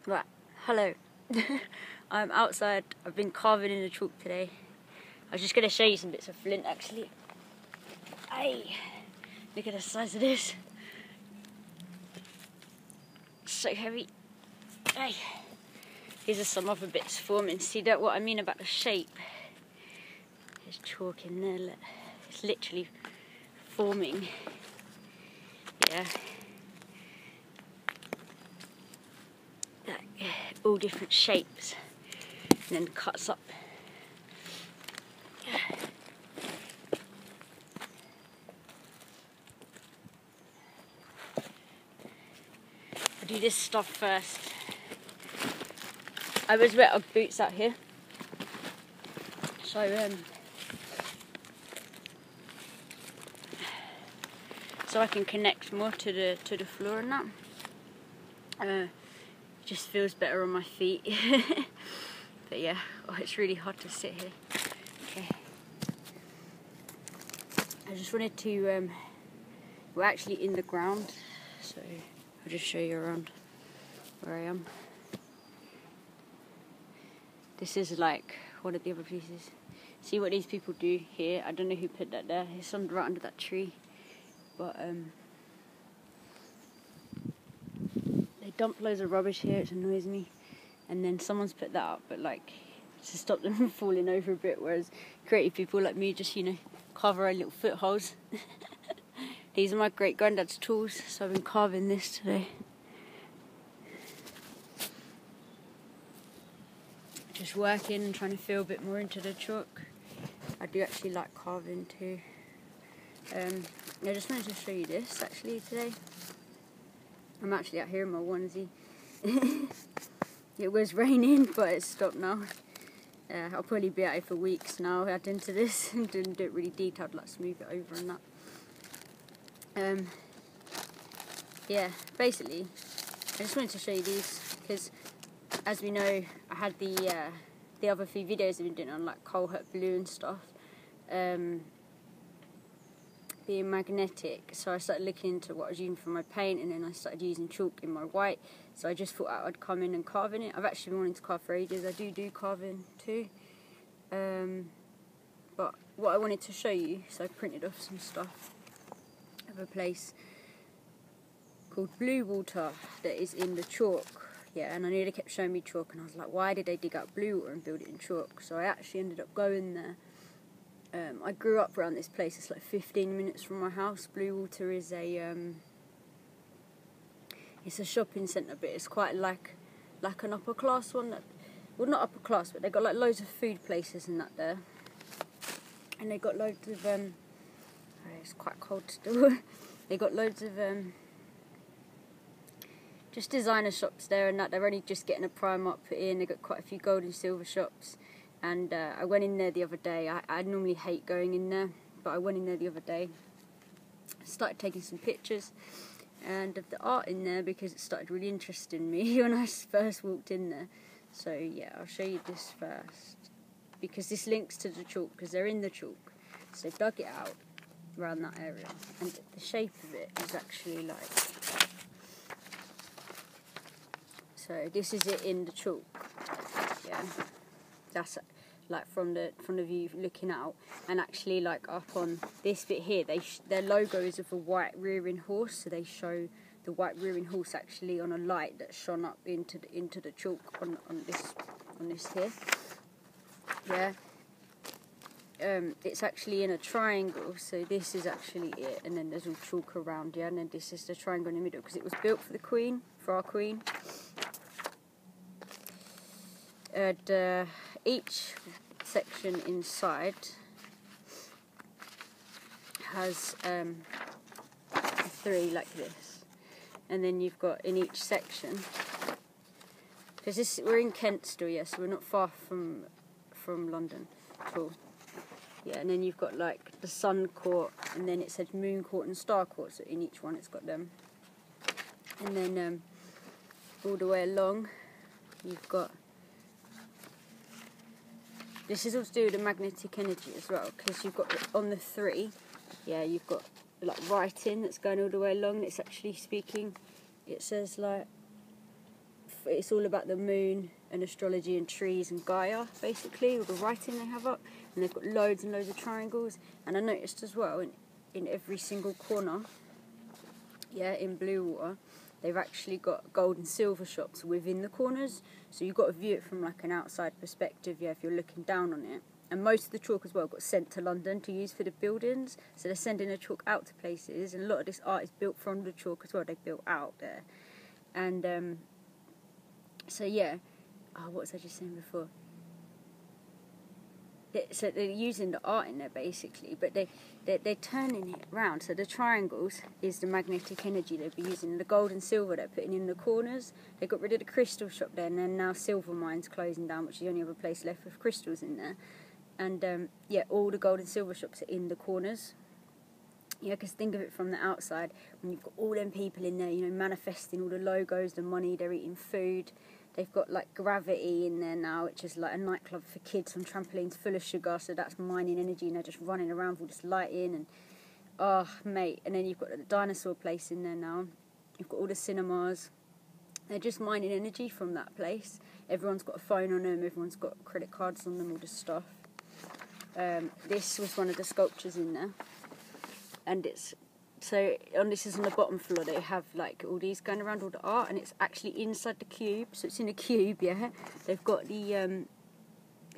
Right, hello. I'm outside. I've been carving in the chalk today. I was just going to show you some bits of flint actually. Hey, look at the size of this. It's so heavy. Hey, here's some other bits forming. See that what I mean about the shape? There's chalk in there, look. It's literally forming. Yeah. All different shapes and then cuts up. I do this stuff first. I always wear Ugg boots out here, so I can connect more to the floor and that. Just feels better on my feet. But yeah, oh, it's really hard to sit here. Okay. I just wanted to, we're actually in the ground, so I'll just show you around where I am. This is like one of the other pieces. See what these people do here? I don't know who put that there. There's some right under that tree. But they dump loads of rubbish here, it annoys me. And then someone's put that up, but like to stop them from falling over a bit, whereas creative people like me just, carve our own little footholds. These are my great granddad's tools, so I've been carving this today. Just working and trying to feel a bit more into the chalk. I do actually like carving too. I just wanted to show you this actually today. I'm actually out here in my onesie. It was raining, but it's stopped now. I'll probably be out here for weeks now, add into this and didn't do it really detailed, like smooth it over and that. Yeah, basically, I just wanted to show you these because, as we know, I had the other few videos I've been doing on like coal hut blue and stuff. Being magnetic, so I started looking into what I was using for my paint, and then I started using chalk in my white, so I just thought I'd come in and carve in it. I've actually been wanting to carve for ages. I do carving too, but what I wanted to show you, so I printed off some stuff of a place called BLUEwater that is in the chalk. Yeah, and I knew they kept showing me chalk, and I was like, why did they dig up BLUEwater and build it in chalk? So I actually ended up going there. I grew up around this place. It's like 15 minutes from my house. BLUEwater is it's a shopping centre, but it's quite like an upper class one. Well, not upper class, but they got like loads of food places and that there. And they got loads of it's quite cold still. They got loads of just designer shops there and that. They're only just getting a Primark put in. They got quite a few gold and silver shops. And I went in there the other day. I normally hate going in there, but I went in there the other day. Started taking some pictures and of the art in there because it started really interesting me when I first walked in there. So yeah, I'll show you this first because this links to the chalk because they're in the chalk. So they dug it out around that area, and the shape of it is actually like. So this is it in the chalk. Yeah. That's like from the view looking out, and actually like up on this bit here, their logo is of a white rearing horse, so they show the white rearing horse actually on a light that shone up into the chalk on this here. Yeah. It's actually in a triangle, so this is actually it, and then there's all chalk around, yeah, and then this is the triangle in the middle because it was built for the Queen, for our Queen. And each section inside has 3 like this, and then you've got in each section, because we're in Kent still, yes, so we're not far from London at all. Yeah, and then you've got like the Sun Court, and then it says Moon Court and Star Court, so in each one it's got them. And then all the way along you've got. This is all to do with the magnetic energy as well, because you've got on the 3, yeah, you've got like writing that's going all the way along, and it's actually speaking. It says like it's all about the moon and astrology and trees and Gaia, basically, all the writing they have up. And they've got loads and loads of triangles. And I noticed as well, in every single corner, yeah, in BLUEwater, they've actually got gold and silver shops within the corners. So you've got to view it from like an outside perspective, yeah, if you're looking down on it. And most of the chalk as well got sent to London to use for the buildings. So they're sending the chalk out to places. And a lot of this art is built from the chalk as well. They built out there. And so yeah, what was I just saying before? So they're using the art in there basically, but they're turning it round. So the triangles is the magnetic energy they'll be using. The gold and silver they're putting in the corners. They got rid of the crystal shop there, and then now silver mine's closing down, which is the only other place left with crystals in there. And yeah, all the gold and silver shops are in the corners. Yeah, because think of it from the outside, when you've got all them people in there, you know, manifesting all the logos, the money, they're eating food. They've got like Gravity in there now, which is like a nightclub for kids on trampolines full of sugar, so that's mining energy, and they're just running around with all this lighting, and oh mate. And then you've got the dinosaur place in there now. You've got all the cinemas. They're just mining energy from that place. Everyone's got a phone on them, everyone's got credit cards on them, all this stuff. This was one of the sculptures in there. And it's, so this is on the bottom floor, they have like all these going around, all the art, and it's actually inside the cube, so it's in a cube, yeah. They've got the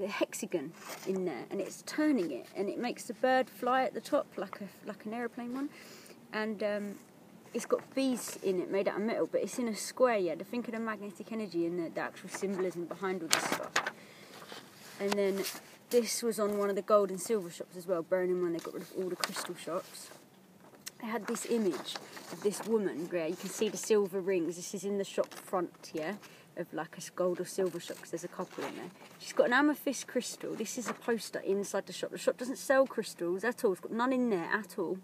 hexagon in there, and it's turning it, and it makes the bird fly at the top like an aeroplane one, and it's got bees in it made out of metal, but it's in a square, yeah. To think of the magnetic energy and the actual symbolism behind all this stuff. And then this was on one of the gold and silver shops as well, bearing in mind they got rid of all the crystal shops. I had this image of this woman, yeah, you can see the silver rings. This is in the shop front, yeah, of like a gold or silver shop, because there's a couple in there. She's got an amethyst crystal. This is a poster inside the shop. The shop doesn't sell crystals at all. It's got none in there at all.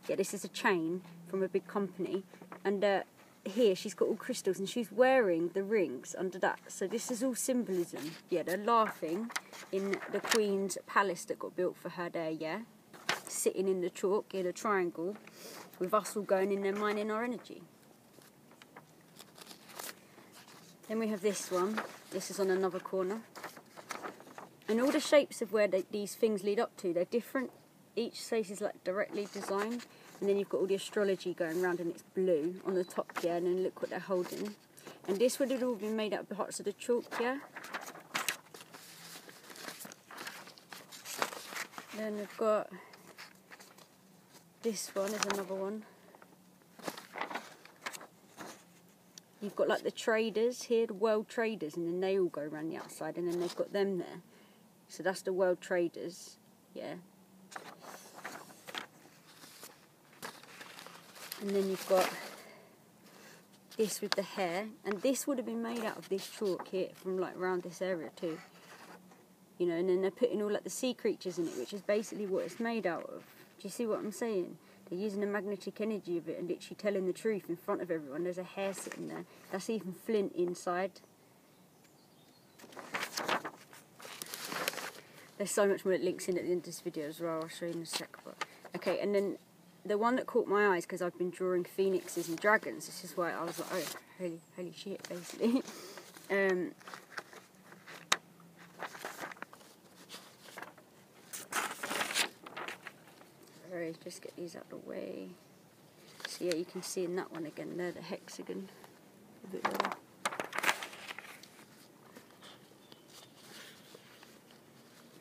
Yeah, this is a chain from a big company. And here she's got all crystals, and she's wearing the rings under that. So this is all symbolism. Yeah, they're laughing in the Queen's palace that got built for her there, yeah. Sitting in the chalk in a triangle with us all going in there mining our energy. Then we have this one. This is on another corner. And all the shapes of where these things lead up to, they're different. Each face is like directly designed. And then you've got all the astrology going around, and it's blue on the top, yeah. And then look what they're holding. And this would have all been made out of parts of the chalk, yeah. Then we've got this one is another one. You've got like the traders here, the world traders, and then they all go around the outside, and then they've got them there. So that's the world traders, yeah. And then you've got this with the hair, and this would have been made out of this chalk here from like around this area too. You know, and then they're putting all like the sea creatures in it, which is basically what it's made out of. Do you see what I'm saying? They're using the magnetic energy of it and literally telling the truth in front of everyone. There's a hair sitting there. That's even flint inside. There's so much more that links in at the end of this video as well. I'll show you in a sec. But okay, and then the one that caught my eyes, because I've been drawing phoenixes and dragons, this is why I was like, oh, holy shit, basically. Sorry, just get these out of the way. So yeah, you can see in that one again there, the hexagon. A bit lower.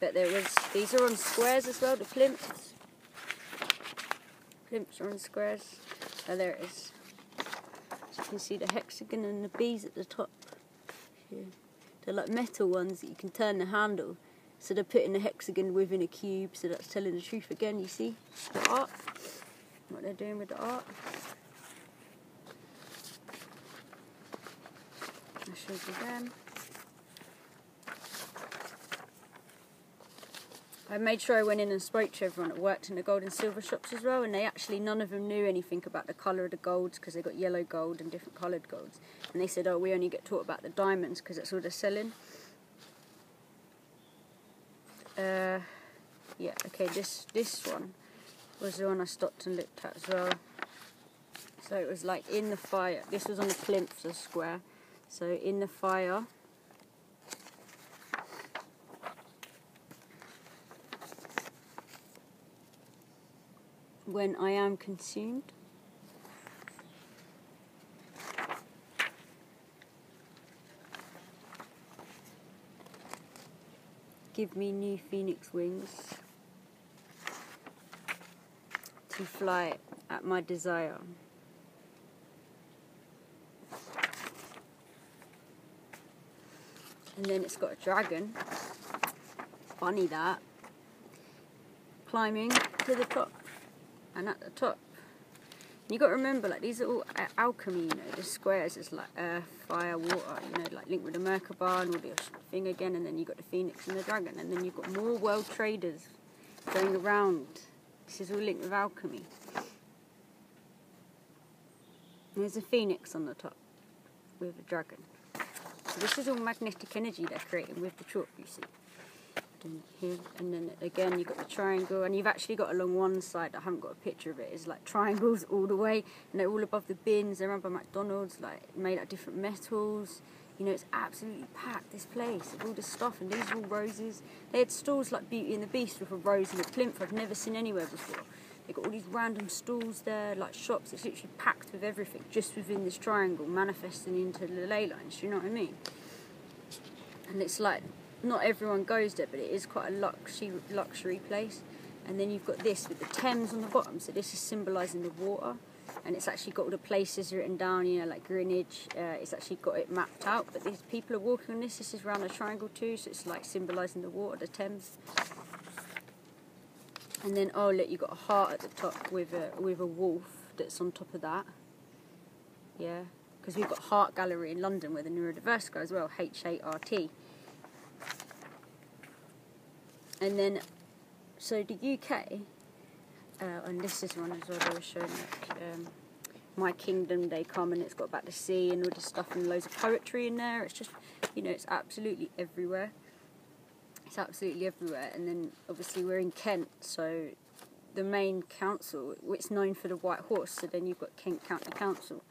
But there was, these are on squares as well, the plimps. Plimps are on squares. Oh, there it is. So you can see the hexagon and the bees at the top. Here. They're like metal ones that you can turn the handle. So they're putting the hexagon within a cube, so that's telling the truth again, you see? The art. What they're doing with the art. I'll show you again. I made sure I went in and spoke to everyone that worked in the gold and silver shops as well, and they actually, none of them knew anything about the colour of the golds, because they got yellow gold and different coloured golds. And they said, oh, we only get taught about the diamonds because that's all they're selling. Yeah, okay, this one was the one I stopped and looked at as well. So it was like in the fire. This was on the plinth, the square. So in the fire, when I am consumed, give me new phoenix wings to fly at my desire. And then it's got a dragon, funny that, climbing to the top. And at the top, you got to remember, like, these are all alchemy, you know, the squares is like earth, fire, water, you know, like linked with the Merkaba and all the thing again, and then you got the phoenix and the dragon, and then you've got more world traders going around. This is all linked with alchemy. There's a phoenix on the top with a dragon. So this is all magnetic energy they're creating with the chalk, you see. Here, and then again you've got the triangle, and you've actually got along one side, I haven't got a picture of it, it's like triangles all the way, and they're all above the bins. They're run by McDonald's, like made out of different metals. You know, it's absolutely packed, this place, of all this stuff, and these are all roses. They had stalls like Beauty and the Beast with a rose and a plinth I've never seen anywhere before. They've got all these random stalls there, like shops. It's literally packed with everything just within this triangle, manifesting into the ley lines, do you know what I mean? And it's like, not everyone goes there, but it is quite a luxury place. And then you've got this with the Thames on the bottom, so this is symbolising the water, and it's actually got all the places written down, you know, like Greenwich. It's actually got it mapped out, but these people are walking on this. This is around the triangle too, so it's like symbolising the water, the Thames. And then, oh look, you've got a heart at the top with a wolf that's on top of that. Yeah, because we've got Heart Gallery in London with a neurodiverse guy as well, H-A-R-T. And then, so the UK, and this is one as well, they were showing, like, My Kingdom, they come, and it's got about the sea and all this stuff and loads of poetry in there. It's just, you know, it's absolutely everywhere. It's absolutely everywhere. And then obviously we're in Kent, so the main council, it's known for the White Horse, so then you've got Kent County Council.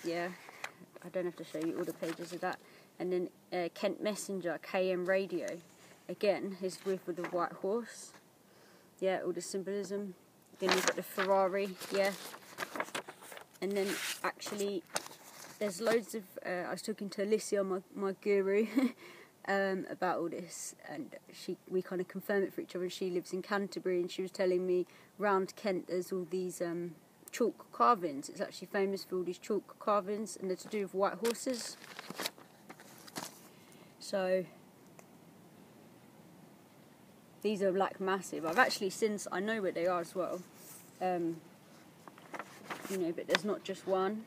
Yeah, I don't have to show you all the pages of that. And then Kent Messenger, KM Radio, again, is with the White Horse. Yeah, all the symbolism. Then you've got the Ferrari, yeah. And then actually, there's loads of, I was talking to Alicia, my guru, about all this, and we kind of confirm it for each other. She lives in Canterbury, and she was telling me round Kent there's all these chalk carvings. It's actually famous for all these chalk carvings, and they're to do with white horses. So these are like massive. I've actually, since I know where they are as well, you know, but there's not just one.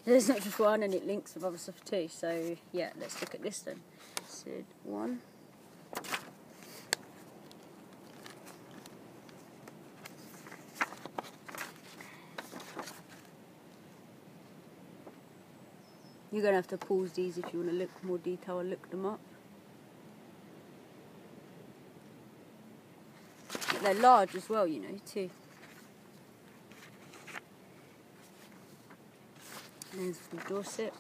There's not just one, and it links with other stuff too. So yeah, let's look at this then. Sid 1. You're going to have to pause these if you want to look more detail and look them up. But they're large as well, you know, too. There's from Dorset.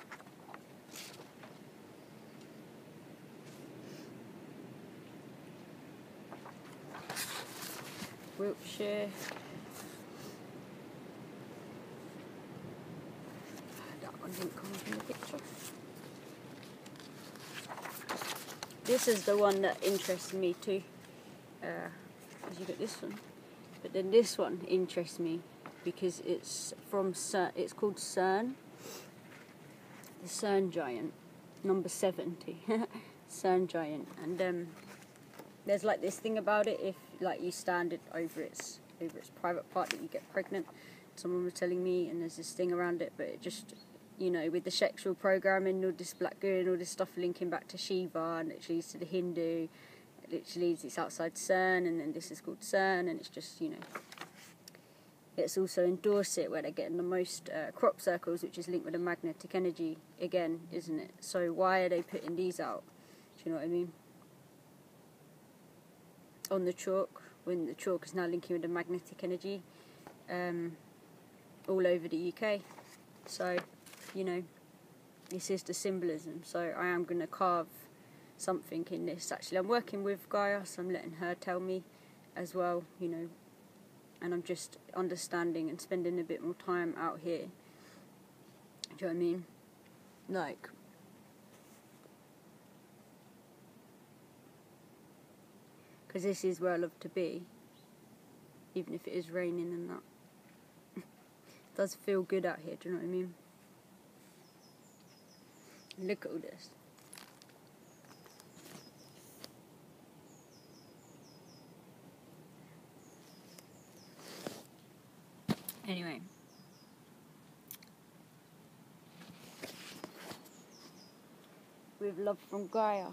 Wiltshire. That one didn't come from the picture. This is the one that interests me too. Because you got this one. But then this one interests me because it's from CERN. It's called CERN. The CERN giant, number 70. CERN giant. And there's like this thing about it, if like you stand it over its private part, that you get pregnant. Someone was telling me, and there's this thing around it, but it just, you know, with the sexual programming, all this black goo and all this stuff linking back to Shiva, and it leads to the Hindu, it literally it's outside CERN, and then this is called CERN, and it's just, you know, it's also in Dorset where they're getting the most crop circles, which is linked with the magnetic energy again, isn't it? So why are they putting these out? Do you know what I mean? On the chalk, when the chalk is now linking with the magnetic energy all over the UK. So you know, this is the symbolism. So I am going to carve something in this. Actually, I'm working with GAIAS, I'm letting her tell me as well, you know, and I'm just understanding and spending a bit more time out here. Do you know what I mean? Like, because this is where I love to be, even if it is raining and that. It does feel good out here, do you know what I mean? Look at all this. Anyway. With love from Gaia.